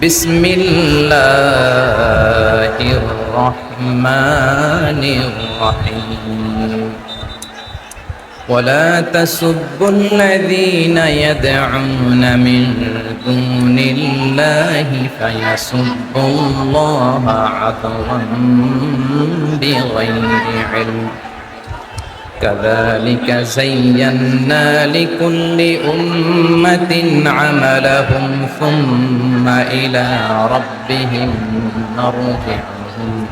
بسم الله الرحمن الرحيم ولا تسبوا الذين يدعون من دون الله فيسبوا الله عدوا بغير علم كذلك زينا لكل أمة عملهم ثم إلى ربهم مرجعهم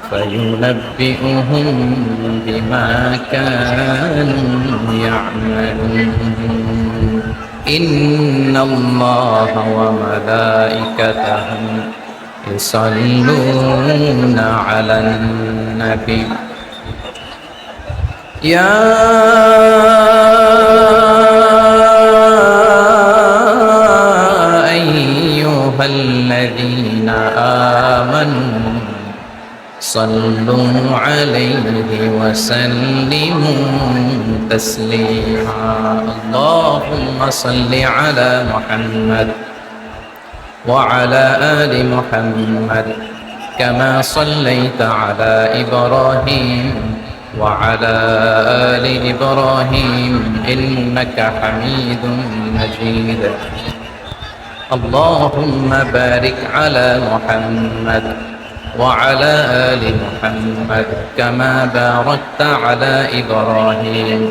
فينبئهم بما كانوا يعملون إن الله وملائكته يصلون على النبي يا أيها الذين آمنوا صلوا عليه وسلموا تسليما اللهم صل على محمد وعلى آل محمد كما صليت على إبراهيم وعلى آل إبراهيم إنك حميد مجيد اللهم بارك على محمد وعلى آل محمد كما باركت على إبراهيم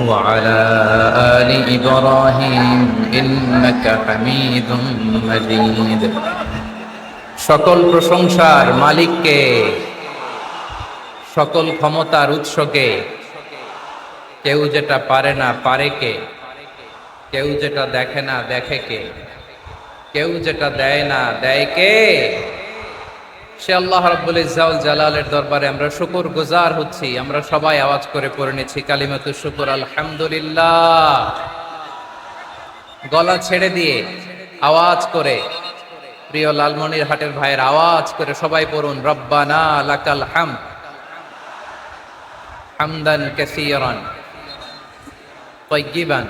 وعلى آل إبراهيم إنك حميد مجيد সকল প্রশংসার মালিককে সকল ক্ষমতার উৎসকে কেউ যেটা পারে না পারে কে কেউ যেটা দেখে না দেখে কে কেউ যেটা দেয় না দেয় কে সে আল্লাহ রাব্বুল ইজ্জা ওয়াল জালালের দরবারে আমরা শুকর গুজার হচ্ছি আমরা সবাই আওয়াজ করে পড়ে নিচ্ছি কালিমাতুশ শুকর আলহামদুলিল্লাহ গলা ছেড়ে দিয়ে আওয়াজ করে প্রিয় লালমনিরহাটের ভাইয়ের আওয়াজ করে সবাই পড়ুন রব্বানা লাকাল হামদ হামদান কাসীরান তাইয়িবান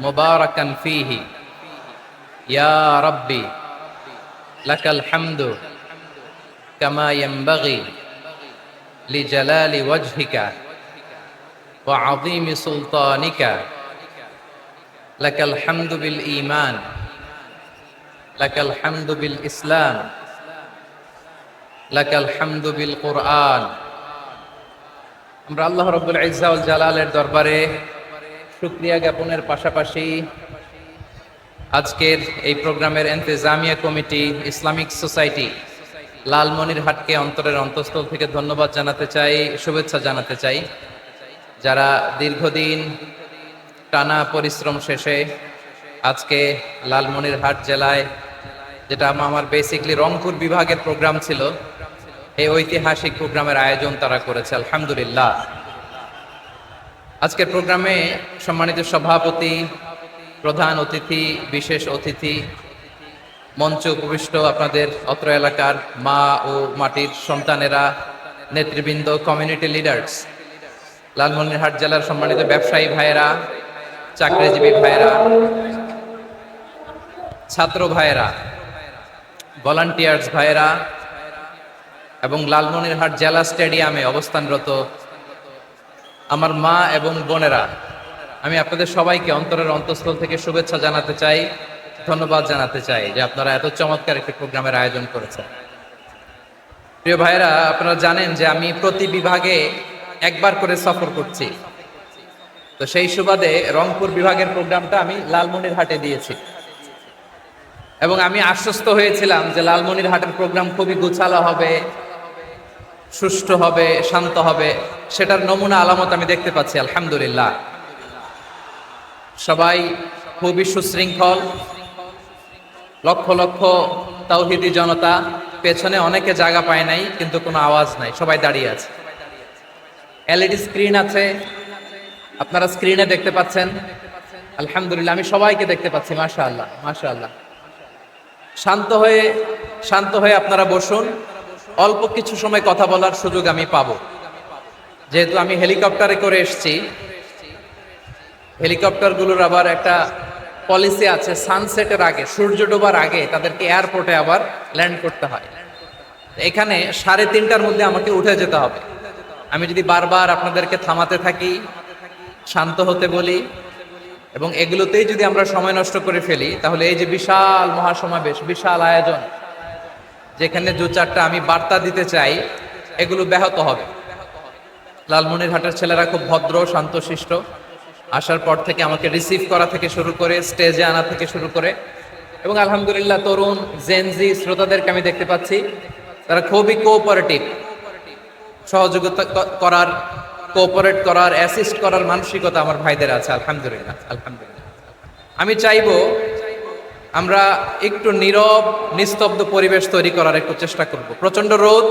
মুবারাকান ফীহি ইয়া রাব্বি লাকাল হামদু কামা ইয়ানবাগি লিজালালি ওয়াজহিকা ওয়া আযীমি সুলতানিকা লাকাল হামদু বিল ঈমান লাকাল হামদু বিল ইসলাম লাকাল হামদু বিল কুরআন আমরা আল্লাহ রাব্বুল ইজ্জা ওয়াল জালালের দরবারে শুকরিয়া জ্ঞাপনের পাশাপাশি আজকের এই প্রোগ্রামের ইন্তেজামিয়া কমিটি ইসলামিক সোসাইটি লালমনিরহাটকে অন্তরের অন্তঃস্থল থেকে ধন্যবাদ জানাতে চাই শুভেচ্ছা জানাতে চাই যারা দীর্ঘদিন টানা পরিশ্রম শেষে আজকে লালমনিরহাট জেলায় যেটা আমার বেসিকলি রংপুর বিভাগের প্রোগ্রাম ছিল এই ঐতিহাসিক প্রোগ্রামের আয়োজন তারা করেছে আলহামদুলিল্লাহ আজকের প্রোগ্রামে সম্মানিত সভাপতি প্রধান অতিথি বিশেষ অতিথি মঞ্চে উপবিষ্ট আপনাদের অত্র এলাকার মা ও মাটির সন্তানেরা নেতৃবৃন্দ কমিউনিটি লিডার্স লালমনিরহাট জেলার সম্মানিত ব্যবসায়ী ভাইয়েরা চাকরিজীবী ভাইয়েরা ছাত্র ভাইয়েরা ভলান্টিয়ার্স ভাইয়েরা এবং লালমনিরহাট জেলা স্টেডিয়ামে অবস্থানরত আমার মা এবং বোনেরা আমি আপনাদের সবাইকে অন্তরের অন্তঃস্থল থেকে শুভেচ্ছা জানাতে চাই ধন্যবাদ জানাতে চাই যে আপনারা এত চমৎকার একটি প্রোগ্রামের আয়োজন করেছেন প্রিয় ভাইয়েরা আপনারা জানেন যে আমি প্রতি বিভাগে একবার করে সফর করছি তো সেই সুবাদে রংপুর বিভাগের প্রোগ্রামটা আমি লালমনিরহাটে দিয়েছি এবং আমি আশ্বস্ত হয়েছিলাম যে লালমনিরহাটের প্রোগ্রাম খুবই গুছালো হবে সুষ্ঠু হবে শান্ত হবে সেটার নমুনা আলামত আমি দেখতে পাচ্ছি আলহামদুলিল্লাহ সবাই খুবই সুশৃঙ্খল লক্ষ লক্ষ তাওহীদি জনতা পেছনে অনেকে জায়গা পায় নাই কিন্তু কোনো আওয়াজ নাই সবাই দাঁড়িয়ে আছে এলইডি স্ক্রিন আছে আপনারা স্ক্রিনে দেখতে পাচ্ছেন আলহামদুলিল্লাহ আমি সবাইকে দেখতে পাচ্ছি মাশাআল্লাহ মাশাআল্লাহ শান্ত হয়ে আপনারা বসুন অল্প কিছু সময় কথা বলার সুযোগ আমি পাবো যেহেতু আমি হেলিকপ্টারে করে এসেছি হেলিকপ্টারগুলোর আবার একটা পলিসি আছে, সানসেটের আগে, সূর্য ডোবার আগে তাদেরকে এয়ারপোর্টে আবার ল্যান্ড করতে হয়। এখানে 3:30টার মধ্যে আমাকে উঠে যেতে হবে। আমি যদি বারবার আপনাদেরকে থামাতে থাকি, শান্ত হতে বলি, এবং এগুলোতেই যদি আমরা সময় নষ্ট করে ফেলি, তাহলে এই যে বিশাল মহাসমাবেশ, বিশাল আয়োজন, যেখানে 2-4টা আমি বার্তা দিতে চাই, এগুলো ব্যাহত হবে। লালমনিরহাটের ছেলেরা খুব ভদ্র, শান্তশিষ্ট। আসার পর থেকে আমাকে রিসিভ করা থেকে শুরু করে, স্টেজে আনা থেকে শুরু করে, এবং আলহামদুলিল্লাহ তরুণ জেনজি শ্রোতাদেরকে আমি দেখতে পাচ্ছি, তারা খুবই কোঅপারেটিভ। সহযোগিতা করার, কোঅপারেট করার, অ্যাসিস্ট করার মানসিকতা আমার ভাইদের আছে, আলহামদুলিল্লাহ আলহামদুলিল্লাহ। আমি চাইবো আমরা একটু নীরব নিস্তব্ধ পরিবেশ তৈরি করার একটু চেষ্টা করব। প্রচন্ড রোদ,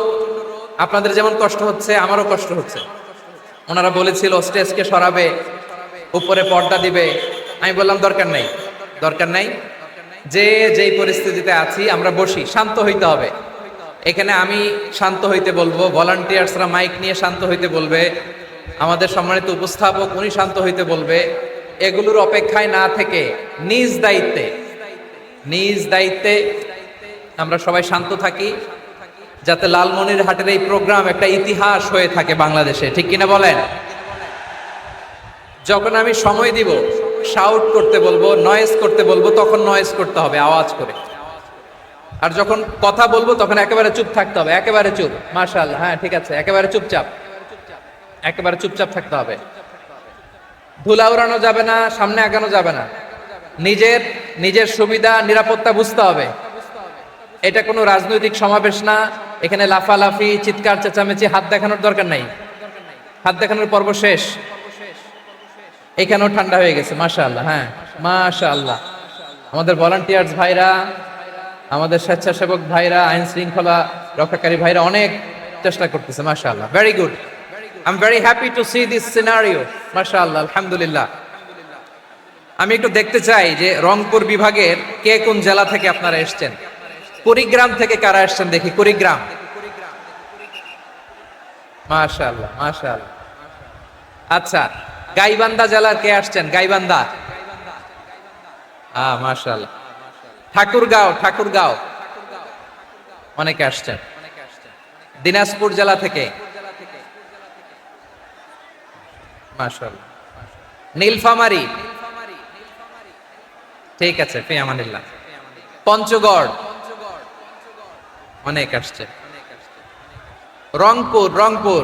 আপনাদের যেমন কষ্ট হচ্ছে আমারও কষ্ট হচ্ছে। ওনারা বলেছিল স্টেজকে সরাবে, উপরে পর্দা দিবে। আমি বললাম দরকার নাই, দরকার নাই। যে যেই পরিস্থিতিতে আছি আমরা বসি, শান্ত হইতে হবে। এখানে আমি শান্ত হইতে বলবো, ভলান্টিয়ার্সরা মাইক নিয়ে শান্ত হইতে বলবে, আমাদের সম্মানিত উপস্থাপক উনি শান্ত হইতে বলবে। এগুলোর অপেক্ষায় না থেকে নিজ দায়িত্বে, নিজ দায়িত্বে আমরা সবাই শান্ত থাকি, যাতে লালমনিরহাটের এই প্রোগ্রাম একটা ইতিহাস হয়ে থাকে বাংলাদেশে, ঠিক কিনা বলেন? যখন আমি সময় দিব, শাউট করতে বলবো, নয়েজ করতে বলবো, তখন নয়েজ করতে হবে আওয়াজ করে। আর যখন কথা বলবো তখন একেবারে চুপ থাকতে হবে, একেবারে চুপ। মাশাআল্লাহ, হ্যাঁ ঠিক আছে, একেবারে চুপচাপ, একেবারে চুপচাপ থাকতে হবে। ধুলা উড়ানো যাবে না, সামনে আগানো যাবে না। নিজের নিজের সুবিধা নিরাপত্তা বুঝতে হবে। এটা কোনো রাজনৈতিক সমাবেশ না, এখানে লাফালাফি, চিৎকার চেঁচামেচি, হাত দেখানোর দরকার নাই। হাত দেখানোর পর্ব শেষ। এখানেও ঠান্ডা হয়ে গেছে, মাশাআল্লাহ। হ্যাঁ মাশাআল্লাহ, আমাদের ভলান্টিয়ার্স ভাইরা, আমাদের স্বেচ্ছাসেবক ভাইরা, আইন শৃঙ্খলা রক্ষাকারী ভাইরা অনেক চেষ্টা করতেছে, মাশাআল্লাহ। Very good, I am very happy to C this scenario, মাশাআল্লাহ, আলহামদুলিল্লাহ। আমি একটু দেখতে চাই যে রংপুর বিভাগের কে কোন জেলা থেকে আপনারা এসেছেন। কুড়িগ্রাম থেকে কারা এসেছেন দেখি, কুড়িগ্রাম। মাশাআল্লাহ মাশাআল্লাহ। আচ্ছা, গাইবান্ধা জেলার কে আসছেন? গাইবান্ধা, মাশাআল্লাহ। ঠাকুরগাঁও, ঠাকুরগাঁও অনেকে আসছেন। দিনাজপুর জেলা থেকে, মাশাআল্লাহ। নীলফামারী, ঠিক আছে, ফি আমানিল্লাহ। পঞ্চগড় অনেক আসছে। রংপুর, রংপুর,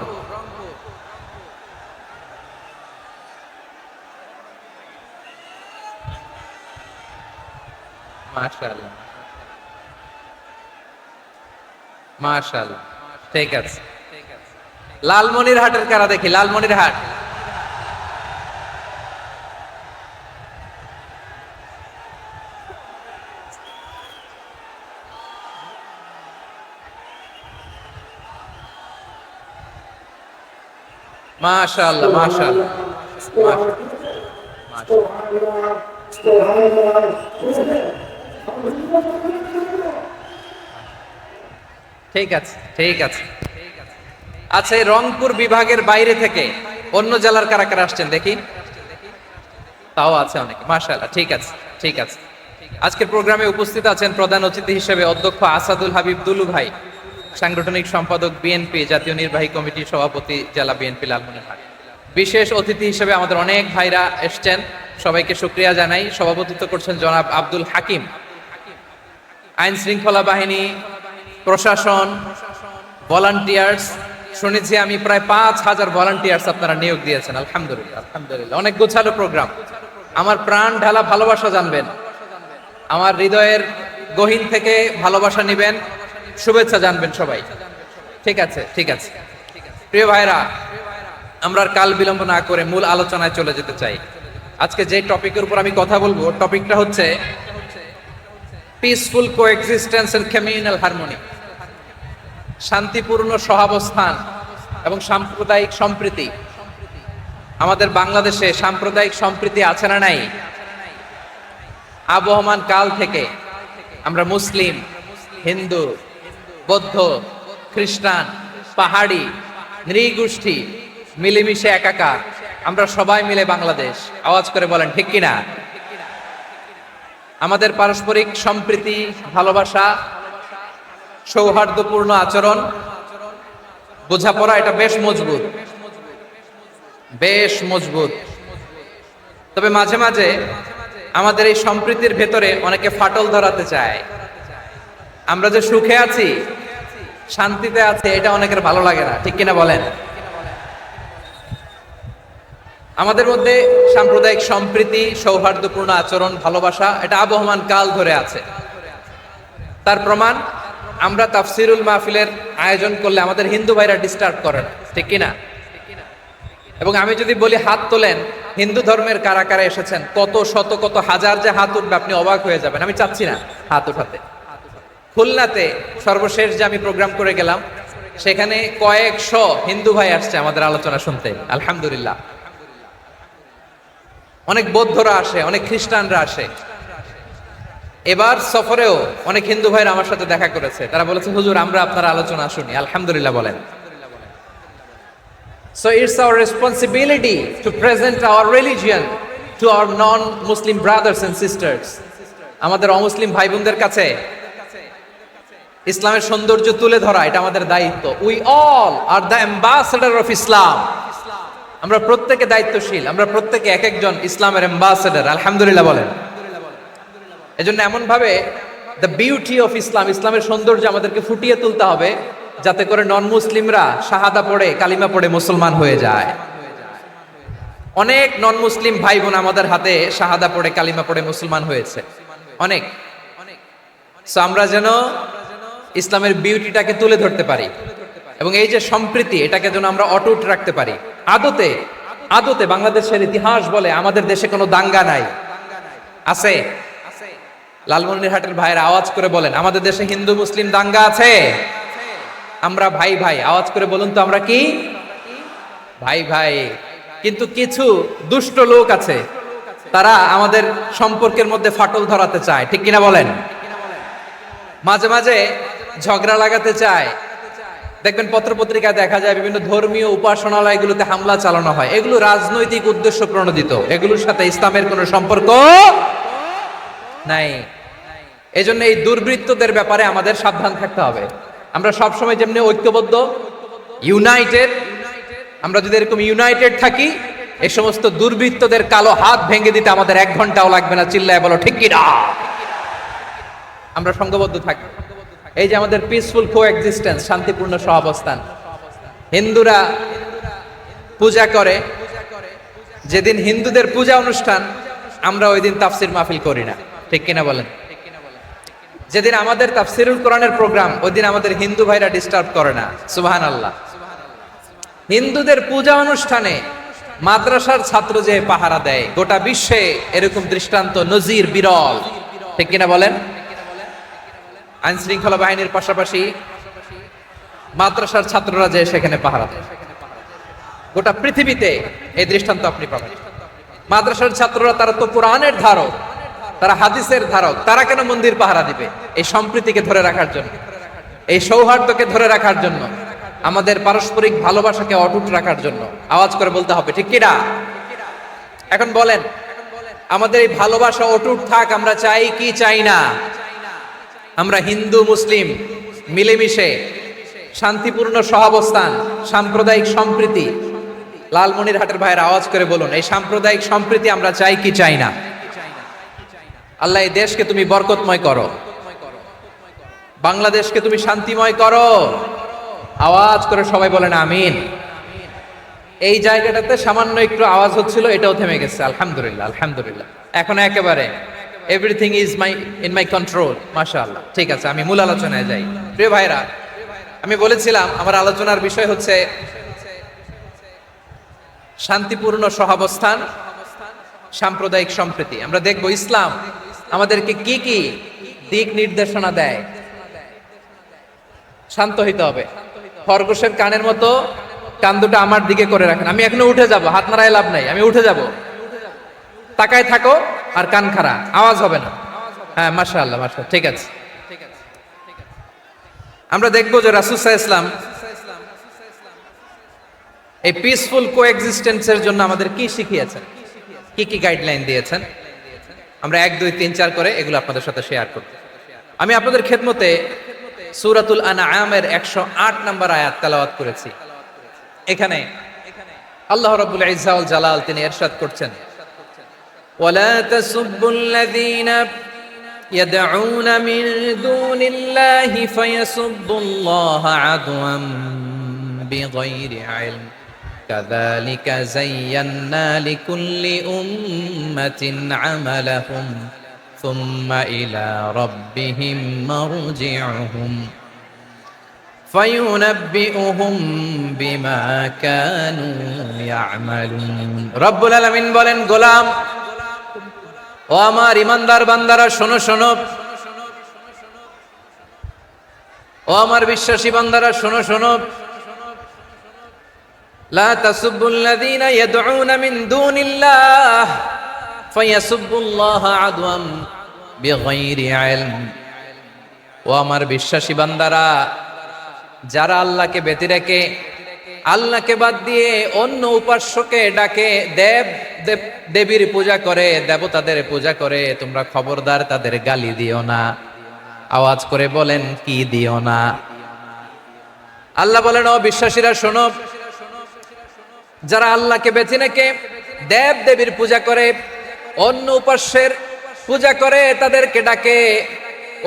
মাশাআল্লাহ মাশাআল্লাহ, ঠিক আছে। লালমনিরহাটের কারা দেখি, লালমনিরহাট, মাশাআল্লাহ মাশাআল্লাহ ঠিক আছে ঠিক আছে। আচ্ছা, এই রংপুর বিভাগের বাইরে থেকে অন্য জেলার কারা কারা আসছেন দেখি, তাও আছে অনেকে, মাশাআল্লাহ, ঠিক আছে ঠিক আছে। আজকের প্রোগ্রামে উপস্থিত আছেন প্রধান অতিথি হিসেবে অধ্যক্ষ আসাদুল হাবিব দুলু ভাই, সাংগঠনিক সম্পাদক বিএনপি, জাতীয় নির্বাহী কমিটির সভাপতি, জেলা বিএনপি লালমনিরহাট। বিশেষ অতিথি হিসেবে আমাদের অনেক ভাইরা এসছেন, সবাইকে শুকরিয়া জানাই। সভাপতিত্ব করছেন জনাব আব্দুল হাকিম। আইন শৃঙ্খলা বাহিনী, প্রশাসন, ভলান্টিয়ার্স, শুনেছি আমি প্রায় 5,000 ভলান্টিয়ার্স আপনারা নিয়োগ দিয়েছেন, আলহামদুলিল্লাহ আলহামদুলিল্লাহ। অনেক গোছালো প্রোগ্রাম। আমার প্রাণ ঢালা ভালোবাসা জানবেন, আমার হৃদয়ের গহীন থেকে ভালোবাসা নিবেন, শুভেচ্ছা জানবেন সবাই, ঠিক আছে ঠিক আছে। প্রিয় ভাইরা, আমরা আর কাল বিলম্ব না করে মূল আলোচনায় চলে যেতে চাই। আজকে যে টপিকের উপর আমি কথা বলবো, টপিকটা হচ্ছে peaceful coexistence and communal harmony, শান্তিপূর্ণ সহাবস্থান এবং সাম্প্রদায়িক সম্প্রীতি। আমাদের বাংলাদেশে সাম্প্রদায়িক সম্প্রীতি আছে না নাই? আবহমান কাল থেকে আমরা মুসলিম, হিন্দু, বৌদ্ধ, খ্রিস্টান, পাহাড়ি, নৃগোষ্ঠী মিলেমিশে একাকার, আমরা সবাই মিলে বাংলাদেশ। আওয়াজ করে বলেন ঠিক কিনা? আমাদের পারস্পরিক সম্প্রীতি, ভালোবাসা, সৌহার্দ্যপূর্ণ আচরণ, বোঝাপড়া এটা বেশ মজবুত, বেশ মজবুত। তবে মাঝে মাঝে আমাদের এই সম্প্রীতির ভেতরে অনেকে ফাটল ধরাতে চায়। আমরা যে সুখে আছি, শান্তিতে আছি, এটা অনেকের ভালো লাগে না, ঠিক কিনা বলেন? আমাদের মধ্যে সাম্প্রদায়িক সম্প্রীতি, সৌহার্দ্যপূর্ণ আচরণ, ভালোবাসা এটা আবহমান কাল ধরে আছে। তার প্রমাণ আমরা তাফসিরুল মাহফিলের আয়োজন করলে আমাদের হিন্দু ভাইরা ডিস্টার্ব করেন, ঠিক কিনা? এবং আমি যদি বলি হাত তোলেন, হিন্দু ধর্মের কারা কারা এসেছেন, কত শত কত হাজার যে হাত উঠবে, আপনি অবাক হয়ে যাবেন। আমি চাচ্ছি না হাত উঠাতে। খুলনাতে সর্বশেষ যে আমি প্রোগ্রাম করে গেলাম, সেখানে কয়েকশো হিন্দু ভাই আসছে আমাদের আলোচনা শুনতে, আলহামদুলিল্লাহ। অনেক বৌদ্ধরা আসে, অনেক খ্রিস্টানরা আসে। এবার সফরেও অনেক হিন্দু ভাইরা আমার সাথে দেখা করেছে। তারা বলেছে, হুজুর আমরা আপনার আলোচনা শুনি, আলহামদুলিল্লাহ বলেন। So it's our responsibility to present our religion to our non-Muslim brothers and sisters. আমাদের অমুসলিম ভাই বোনদের কাছে ইসলামের সৌন্দর্য তুলে ধরা এটা আমাদের দায়িত্ব। We all are the ambassador of Islam. আমরা প্রত্যেকে দায়িত্বশীল, আমরা প্রত্যেকে এক একজন ইসলামের অ্যাম্বাসেডর, আলহামদুলিল্লাহ বলেন। এজন্য এমন ভাবে দ্য বিউটি অফ ইসলাম, ইসলামের সৌন্দর্য আমাদেরকে ফুটিয়ে তুলতে হবে, যাতে করে নন মুসলিমরা শাহাদা পড়ে, কালিমা পড়ে মুসলমান হয়ে যায়। অনেক নন মুসলিম ভাই বোন আমাদের হাতে শাহাদা পড়ে, কালিমা পড়ে মুসলমান হয়েছে, অনেক। সো আমরা যেন ইসলামের বিউটিটাকে তুলে ধরতে পারি এবং এই যে সম্প্রীতি, এটাকে যেন আমরা অটুট রাখতে পারি। আদতে আদতে বাংলাদেশের ইতিহাস বলে আমাদের দেশে কোনো দাঙ্গা নাই, আছে? লালমনিরহাটের ভাইয়ের আওয়াজ করে বলেন, আমাদের দেশে হিন্দু মুসলিম দাঙ্গা আছে? আমরা ভাই ভাই, আওয়াজ করে বলুন তো, আমরা কি ভাই ভাই? কিন্তু কিছু দুষ্ট লোক আছে, তারা আমাদের সম্পর্কের মধ্যে ফাটল ধরাতে চায়, ঠিক কিনা বলেন? মাঝে মাঝে ঝগড়া লাগাতে চায়। দেখবেন পত্রপত্রিকায় দেখা যায় বিভিন্ন ধর্মীয় উপাসনালয়গুলোতে হামলা চালানো হয়। এগুলো রাজনৈতিক উদ্দেশ্য প্রণোদিত, এগুলোর সাথে ইসলামের কোনো সম্পর্ক নাই। এজন্য এই দুর্বৃত্তদের ব্যাপারে আমাদের সাবধান থাকতে হবে। আমরা সবসময় যেমনি ঐক্যবদ্ধ, ইউনাইটেড, আমরা যদি এরকম ইউনাইটেড থাকি, এই সমস্ত দুর্বৃত্তদের কালো হাত ভেঙে দিতে আমাদের 1 ঘন্টাও লাগবে না। চিল্লায় বলো ঠিক কিনা? আমরা সংঘবদ্ধ থাকবো। এই যে আমাদের পিসফুল কোএক্সিস্টেন্স, শান্তিপূর্ণ সহাবস্থান। হিন্দুরা পূজা করে, যেদিন হিন্দুদের পূজা অনুষ্ঠান, আমরা ওই দিন তাফসির মাহফিল করি না, ঠিক কিনা বলেন? যেদিন আমাদের তাফসিরুল কোরআনের প্রোগ্রাম, ওই দিন আমাদের হিন্দু ভাইরা ডিস্টার্ব করে না, সুবহানাল্লাহ। হিন্দুদের পূজা অনুষ্ঠানে মাদ্রাসার ছাত্র যে পাহারা দেয়, গোটা বিশ্বে এরকম দৃষ্টান্ত নজির বিরল, ঠিক কিনা বলেন? আইন শৃঙ্খলা বাহিনীর পাশাপাশি মাদ্রাসার ছাত্ররা যে সেখানে পাহারা দেয়, গোটা পৃথিবীতে এই দৃষ্টান্ত আপনি পাবেন। মাদ্রাসার ছাত্ররা, তারা তো কোরআনের ধারক, তারা হাদিসের ধারক, তারা কেন মন্দির পাহারা দিবে? এই সম্প্রীতিকে ধরে রাখার জন্য, এই সৌহার্দ্যকে ধরে রাখার জন্য, আমাদের পারস্পরিক ভালোবাসাকে অটুট রাখার জন্য। আওয়াজ করে বলতে হবে, ঠিক কিনা? এখন বলেন, আমাদের এই ভালোবাসা অটুট থাক, আমরা চাই কি চাই না? আমরা হিন্দু মুসলিম মিলেমিশে শান্তিপূর্ণ সহাবস্থান, সাম্প্রদায়িক সম্প্রীতি। লালমনিরহাটের ভাইয়ের আওয়াজ করে বলুন, এই সাম্প্রদায়িক সম্প্রীতি আমরা চাই কি চাই না? আল্লাহ এই দেশকে তুমি বরকতময় করো, বাংলাদেশকে তুমি শান্তিময় করো। আওয়াজ করে সবাই বলেন আমিন। এই জায়গাটাতে সামান্য একটু আওয়াজ হচ্ছিল, এটাও থেমে গেছে, আলহামদুলিল্লাহ, আলহামদুলিল্লাহ। এখন একেবারে everything is in my control, মাশাআল্লাহ। ঠিক আছে, আমি মূল আলোচনায় যাই। প্রিয় ভাইরা, আমি বলেছিলাম আমার আলোচনার বিষয় হচ্ছে শান্তিপূর্ণ সহাবস্থান, সাম্প্রদায়িক সম্প্রীতি। আমরা দেখব ইসলাম আমাদেরকে কি কি দিক নির্দেশনা দেয়। শান্ত হইতে হবে, খরগোশের কানের মতো কান দুটো আমার দিকে করে রাখেন। আমি এখনো উঠে যাব, হাত নাড়ায় লাভ নাই, আমি উঠে যাব। তাকায় থাকো আর কান খাড়া, আওয়াজ হবে না। হ্যাঁ, মাশাআল্লাহ, মাশাআল্লাহ, ঠিক আছে। আমরা দেখবো যে রাসূল সাল্লাল্লাহু আলাইহি ওয়াসাল্লাম এই পিসফুল কোএক্সিস্টেন্সের জন্য আমাদের কি শিখিয়েছেন, কি কি গাইডলাইন দিয়েছেন। আমরা 1 2 3 4 করে এগুলো আপনাদের সাথে শেয়ার করব। আমি আপনাদের খেদমতে সূরাতুল আনআমের 108 নম্বর আয়াত তেলাওয়াত করেছি। এখানে আল্লাহ রাব্বুল ইজ্জা ওয়াল জালাল তিনি ইরশাদ করছেন, ওয়ালা তাসুব্বুল্লাযীনা ইয়াদউনা মিন দুনিল্লাহি ফায়াসুব্বুল্লাহা আদওয়াম বিগাইরি ইলম কাযালিকা যায়্যান্না লিকুল্লি উম্মাতিন আমালাহুম সুম্মা ইলা রাব্বিহিম মারজিউহুম ফায়ুনাব্বিউহুম বিমা কানু ইয়ামালুন। রব্বুল আলামিন বলেন, গোলাম ও আমার ইমানদার বান্দারা শোনো শোনো, ও আমার বিশ্বাসী বান্দারা শোনো শোনো, লা তাসুব্বুল্লাযীনা ইয়াদউনা মিন দুনিল্লাহ ফায়াসুব্বুল্লাহা আদওয়াম বিগাইরি ইলম। ও আমার বিশ্বাসী বান্দারা, যারা আল্লাহকে ব্যতি রেখে আল্লাহকে বাদ দিয়ে অন্য উপাস্যকে ডাকে, দেবীর পূজা করে, দেবতাদের পূজা করে, তোমরা খবরদার তাদের গালি দিও না। আওয়াজ করে বলেন, কি দিও না? আল্লাহ বলেন, ও বিশ্বাসীরা শোনো, যারা আল্লাহকে বেছে রেখে দেবীর পূজা করে, অন্য উপাস্যের পূজা করে, তাদেরকে ডাকে,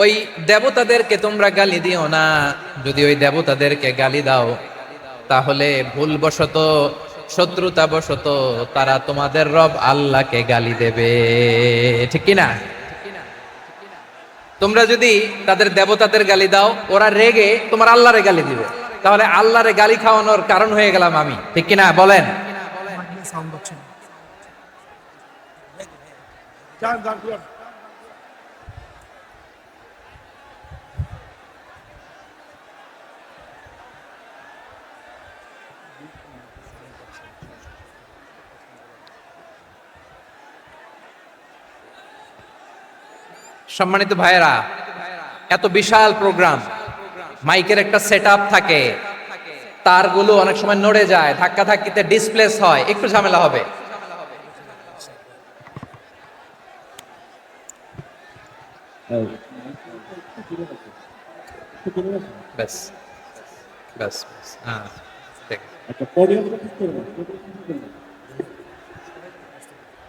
ওই দেবতাদেরকে তোমরা গালি দিও না। যদি ওই দেবতাদেরকে গালি দাও তাহলে ভুলবশত, শত্রুতাবশত তারা তোমাদের রব আল্লাহকে গালি দেবে, ঠিক কি না? তোমরা যদি তাদের দেবতাদের গালি দাও, ওরা রেগে তোমার আল্লাহরে গালি দিবে, তাহলে আল্লাহরে গালি খাওয়ানোর কারণ হয়ে গেলাম আমি, ঠিক কি না? বলেন। সম্মানিত ভাইয়েরা, এত বিশাল প্রোগ্রাম, মাইকের একটা সেটআপ থাকে, তারগুলো অনেক সময় নড়ে যায়, ধাক্কা ধাক্কিতে ডিসপ্লেস হয়, একটু ঝামেলা হবে। ব্যাস ব্যাস, হ্যাঁ,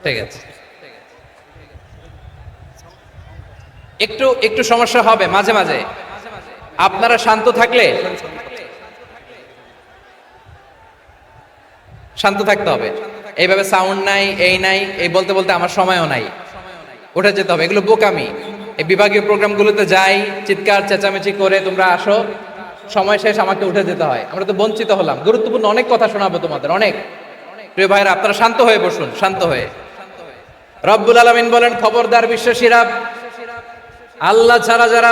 ঠিক আছে। একটু একটু সমস্যা হবে মাঝে মাঝে, আপনারা শান্ত থাকলে, শান্ত থাকতে হবে। এইভাবে সাউন্ড নাই, এই নাই, এই বলতে বলতে আমার সময়ও নাই, উঠে যেতে হবে, এগুলো বোকামি। এই বিভাগীয় প্রোগ্রামগুলোতে যাই, চিৎকার চেঁচামেচি করে তোমরা আসো, সময় শেষ, আমাকে উঠে যেতে হয়, আমরা তো বঞ্চিত হলাম। গুরুত্বপূর্ণ অনেক কথা শোনাবো তোমাদের, অনেক। প্রিয় ভাইরা, আপনারা শান্ত হয়ে বসুন, শান্ত হয়ে। রব্বুল আলামিন বলেন, খবরদার বিশ্বাসীরা, আল্লাহ ছাড়া যারা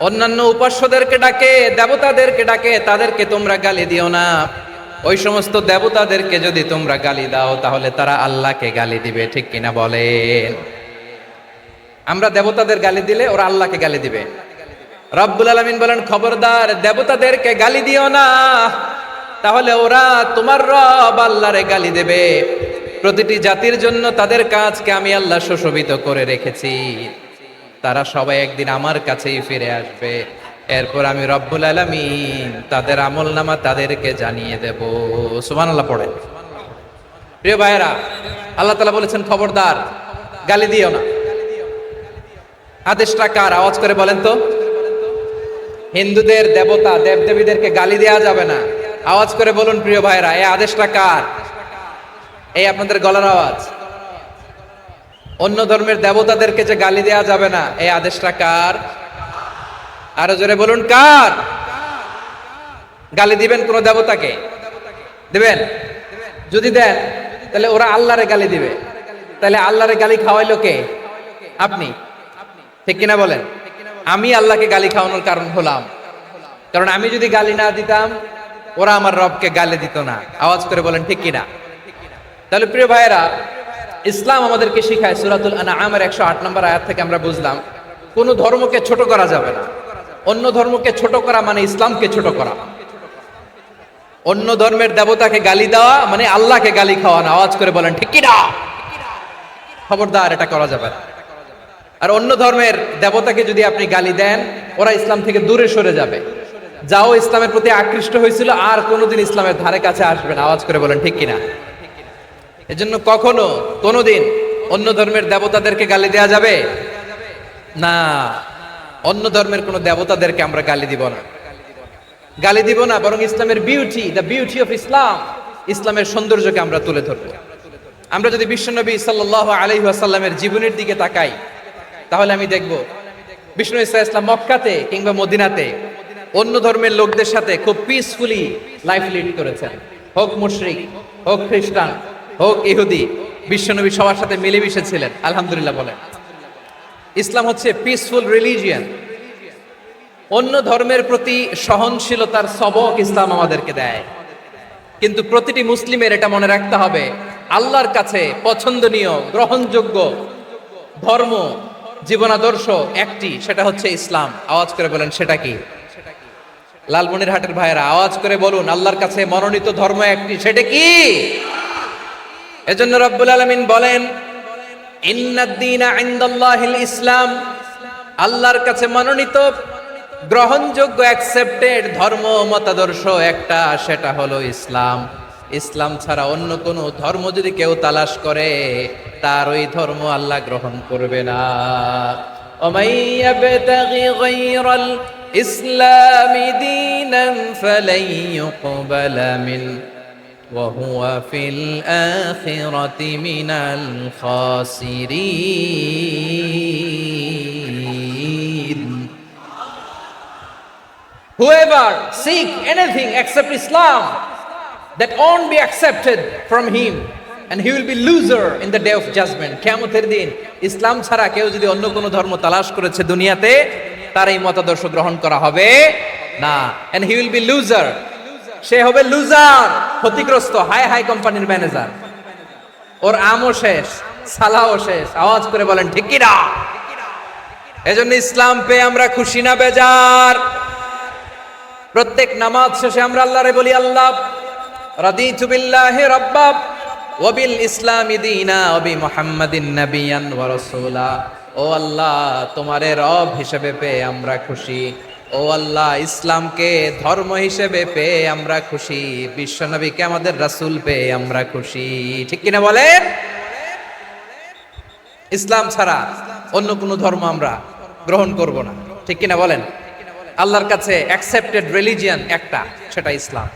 অন্যান্য উপাস্যদেরকে ডাকে, দেবতাদেরকে ডাকে, তাদেরকে তোমরা গালি দিও না। ওই সমস্ত দেবতাদেরকে যদি তোমরা গালি দাও তাহলে তারা আল্লাহকে গালি দিবে, ঠিক কিনা বলেন? আমরা দেবতাদের গালি দিলে ওরা আল্লাহকে গালি দিবে। রব্বুল আলামিন বলেন, খবরদার দেবতাদেরকে গালি দিও না, তাহলে ওরা তোমার রব আল্লাহরে গালি দেবে। প্রতিটি জাতির জন্য তাদের কাজকে আমি আল্লাহ সুশোভিত করে রেখেছি, তারা সবাই একদিন আমার কাছেই ফিরে আসবে। এরপর আমি রব্বুল আলামিন তাদের আমলনামা তাদেরকে জানিয়ে দেব। সুবহানাল্লাহ পড়ে। প্রিয় ভাইয়েরা, আল্লাহ তাআলা বলেছেন, খবরদার গালি দিও না। আদেশটা কার? আওয়াজ করে বলেন তো। হিন্দুদের দেবতা দেবদেবীদেরকে গালি দেওয়া যাবে না। আওয়াজ করে বলুন প্রিয় ভাইয়েরা, এই আদেশটা কার? এই আপনাদের গলার আওয়াজ। অন্য ধর্মের দেবতাদেরকে যে গালি দেওয়া যাবে না, এই আদেশটা কার? আরো জোরে বলুন, কার? গালি দিবেন কোন দেবতাকে? দিবেন? যদি দেন তাহলে ওরা আল্লাহরে গালি দিবে, তাহলে আল্লাহরে গালি খাওয়াইলো কে? আপনি, ঠিক কিনা বলেন? আমি আল্লাহকে গালি খাওয়ানোর কারণ হলাম, কারণ আমি যদি গালি না দিতাম ওরা আমার রবকে গালি দিত না। আওয়াজ করে বলেন ঠিক কিনা? তাহলে প্রিয় ভাইয়েরা, ইসলাম আমাদেরকে শিখায়, সূরাতুল আনআমের 108 নম্বর আয়াত থেকে আমরা বুঝলাম, কোন ধর্মকে ছোট করা যাবে না। অন্য ধর্মকে ছোট করা মানে ইসলামকে ছোট করা। অন্য ধর্মের দেবতাকে গালি দেওয়া মানে আল্লাহকে গালি খাওয়ানো। আওয়াজ করে বলেন ঠিক কিনা? খবরদার, এটা করা যাবে না। আর অন্য ধর্মের দেবতাকে যদি আপনি গালি দেন, ওরা ইসলাম থেকে দূরে সরে যাবে। যাও ইসলামের প্রতি আকৃষ্ট হয়েছিল আর কোনোদিন ইসলামের ধারে কাছে আসবে না। আওয়াজ করে বলেন ঠিক কিনা? এজন্য কখনো কোনোদিন অন্য ধর্মের দেবতাদেরকে গালি দেয়া যাবে না। অন্য ধর্মের কোন দেবতাদেরকে আমরা গালি দিব না, গালি দিব না, বরং ইসলামের beauty, the beauty of Islam, ইসলামের সৌন্দর্যকে আমরা তুলে ধরবো। আমরা যদি বিশ্বনবী সাল্লাল্লাহু আলাইহি ওয়াসাল্লামের জীবনের দিকে তাকাই, তাহলে আমি দেখব বিষ্ণু ইসলাম মক্কাতে কিংবা মদিনাতে অন্য ধর্মের লোকদের সাথে খুব পিসফুলি লাইফ লিড করেছেন। হোক মুশরিক, হোক খ্রিস্টান, হোক ইহুদি, বিশ্বনবী সবার সাথে মিলেমিশে ছিলেন। আলহামদুলিল্লাহ বলেন। ইসলাম হচ্ছে পিসফুল রিলিজিয়ান। অন্য ধর্মের প্রতি সহনশীলতার সবক ইসলাম আমাদেরকে দেয়। কিন্তু প্রতিটি মুসলিমের এটা মনে রাখতে হবে, আল্লাহর কাছে পছন্দনীয় গ্রহণযোগ্য ধর্ম, জীবনাদর্শ একটি, সেটা হচ্ছে ইসলাম। আওয়াজ করে বলেন সেটা কি? লালমনিরহাটের ভাইয়েরা আওয়াজ করে বলুন, আল্লাহর কাছে মনোনীত ধর্ম একটি, সেটা কি? এজন্য রব্বুল আলামিন বলেন, ইন্নাদ-দীনা ইনদাল্লাহিল ইসলাম, আল্লাহর কাছে মনোনীত গ্রহণযোগ্য অ্যাকসেপ্টেড ধর্ম মতাদর্শ একটা, সেটা হলো ইসলাম। ইসলাম ছাড়া অন্য কোনো ধর্ম যদি কেউ তালাশ করে, তার ওই ধর্ম আল্লাহ গ্রহণ করবে না। ওমাই ইয়াবতাগি গায়রাল ইসলামি দীনান ফালাই ইউকবালা মিন ওয়া হুয়া ফিল আখিরাতি মিনাল খাসিরিন। Whoever seek anything except Islam, that won't be accepted from him, and he will be loser in the day of judgment. কিয়ামতের দিন ইসলাম ছাড়া কেউ যদি অন্য কোনো ধর্ম তালাশ করেছে দুনিয়াতে, তার এই মতাদর্শ গ্রহণ করা হবে না, and he will be loser. সে হবে লুজার, ক্ষতিগ্রস্ত, হাই হাই কোম্পানির ম্যানেজার। ওর আমও শেষ, সালাও শেষ। আওয়াজ করে বলেন ঠিক কি না? এজন্য ইসলাম পেয়ে আমরা খুশি না বেজার? প্রত্যেক নামাজ শেষে আমরা আল্লাহরে বলি, আল্লাহ রাদিতু বিল্লাহি রাব্বা ওয়া বিল ইসলামি দীনা ওয়া বি মুহাম্মাদিন নাবিয়ান ওয়া রাসূলা। ও আল্লাহ, তোমারে রব হিসেবে পেয়ে আমরা খুশি। ও আল্লাহ, ইসলামকে ধর্ম হিসেবে পেয়ে আমরা খুশি। বিশ্বনবীকে আমাদের রাসূল পেয়ে আমরা খুশি। ঠিক কিনা বলেন? ইসলাম ছাড়া অন্য কোনো ধর্ম আমরা গ্রহণ করব না। ঠিক কিনা বলেন? আল্লাহর কাছে অ্যাকসেপ্টেড রিলিজিয়ান একটা, সেটা ইসলাম।